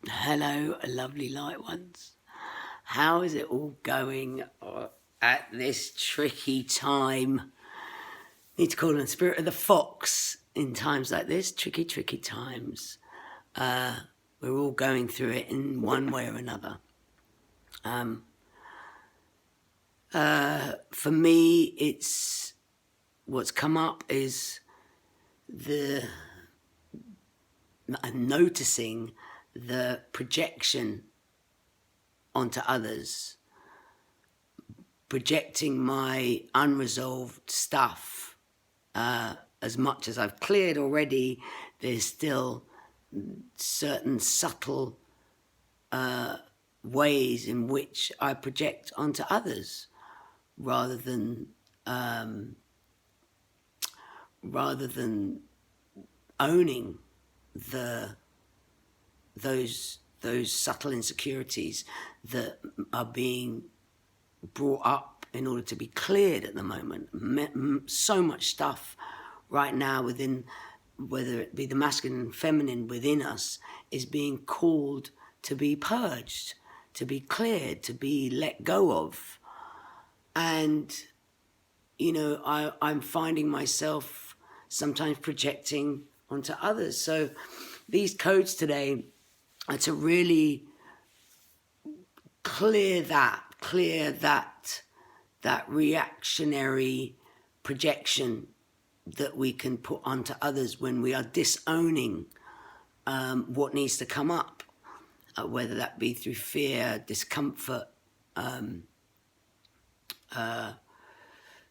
Hello, lovely light ones. How is it all going at this tricky time? Need to call on the spirit of the fox in times like this. Tricky times. We're all going through it in one way or another. For me, it's what's come up is I'm noticing the projection onto others, projecting my unresolved stuff. As much as I've cleared already, there's still certain subtle ways in which I project onto others, rather than owning those subtle insecurities that are being brought up in order to be cleared at the moment. So much stuff right now within, whether it be the masculine and feminine within us, is being called to be purged, to be cleared, to be let go of. And, I'm finding myself sometimes projecting onto others. So these codes today are to really clear that reactionary projection that we can put onto others when we are disowning what needs to come up, whether that be through fear, discomfort,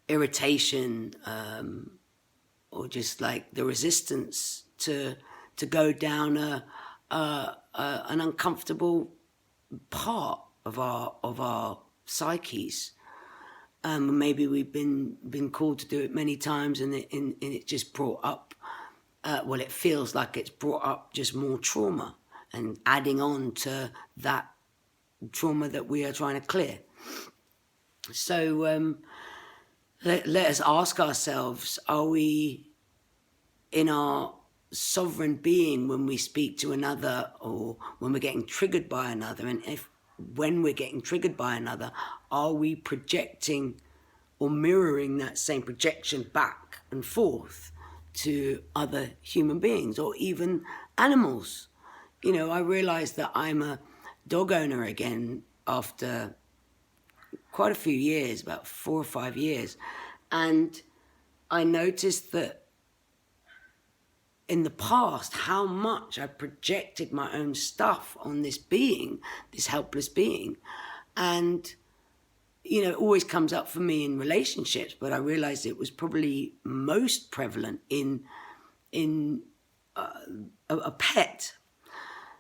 irritation, or just like the resistance to go down an uncomfortable part of our psyches. Maybe we've been called to do it many times, and it just brought up. It feels like it's brought up just more trauma, and adding on to that trauma that we are trying to clear. So let us ask ourselves: are we in our sovereign being when we speak to another, or when we're getting triggered by another? And when we're getting triggered by another, are we projecting or mirroring that same projection back and forth to other human beings or even animals? I realized that I'm a dog owner again after quite a few years, about 4 or 5 years. And I noticed that in the past, how much I projected my own stuff on this being, this helpless being. And, it always comes up for me in relationships, but I realized it was probably most prevalent in a pet.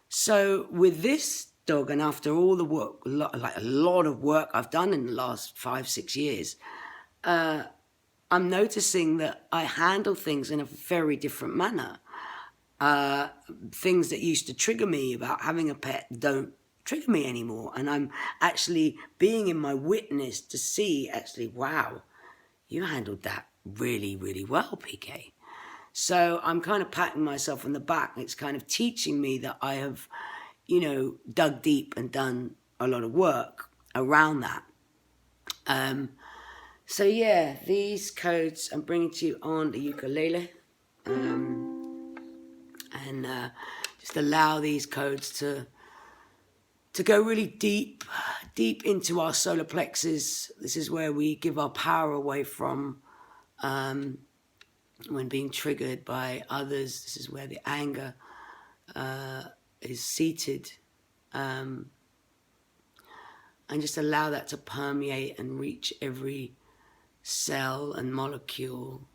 So with this dog, and after all the work, like a lot of work I've done in the last 5-6 years, I'm noticing that I handle things in a very different manner. Things that used to trigger me about having a pet don't trigger me anymore. And I'm actually being in my witness to see, actually, wow, you handled that really, really well, PK. So I'm kind of patting myself on the back. It's kind of teaching me that I have, dug deep and done a lot of work around that. So yeah, these codes I'm bringing to you on the ukulele, and just allow these codes to go really deep into our solar plexus. This is where we give our power away from when being triggered by others. This is where the anger is seated, and just allow that to permeate and reach every cell and molecule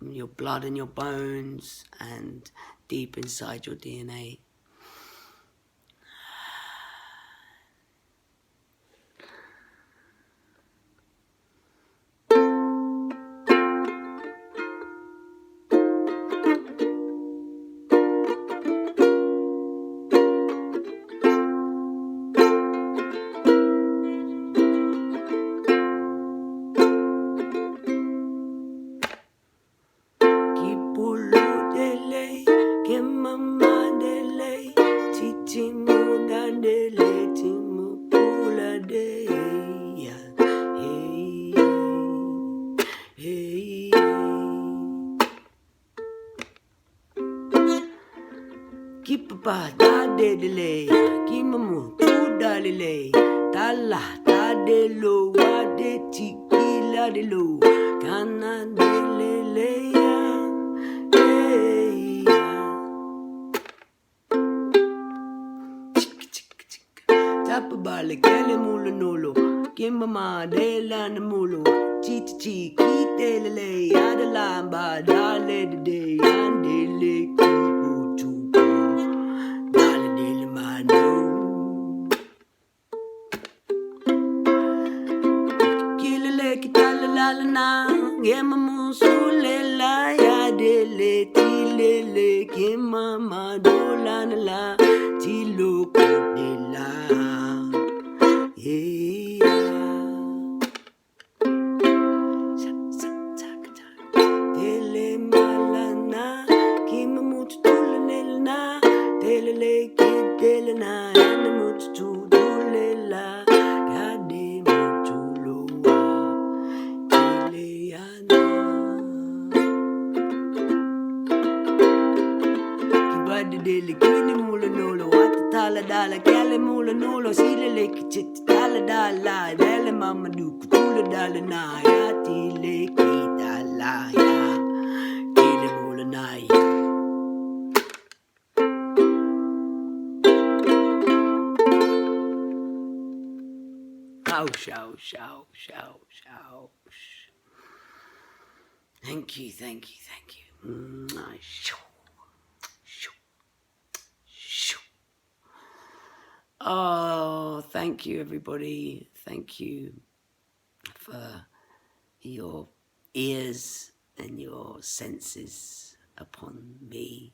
in your blood and your bones and deep inside your DNA. Mama dele, Kipapa da de le, kimamu tu dalile, tala da de lo, wa de tiki la de lo, kana de le ya, ya. Tapabale kele mula nolo, kimama de la namulo, chiti chi kite le, adalamba dale de yandele kipo tupo. Dele kini mula nolo wata tala dala kele mula nolo sile leki chiti tala dala dele mama duku tula dala na ya tile ki dala ya tile mula na ya. Haux Haux Haux Haux Haux. Thank you, thank you, thank you. Oh, thank you, everybody. Thank you for your ears and your senses upon me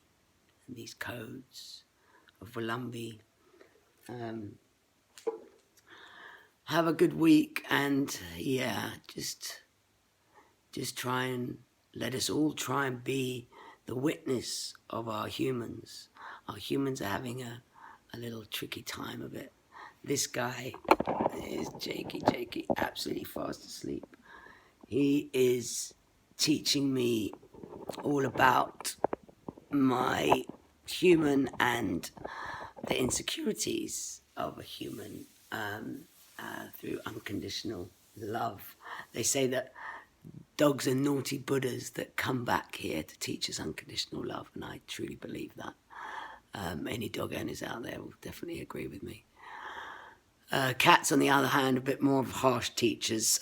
and these codes of Wolambe. Have a good week, and yeah, just try and let us all try and be the witness of our humans. Our humans are having a little tricky time of it. This guy is Jakey, absolutely fast asleep. He is teaching me all about my human and the insecurities of a human through unconditional love. They say that dogs are naughty Buddhas that come back here to teach us unconditional love, and I truly believe that. Any dog owners out there will definitely agree with me. Cats, on the other hand, are a bit more of harsh teachers,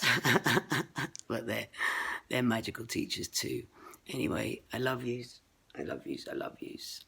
but they're magical teachers too. Anyway, I love yous. I love yous. I love yous.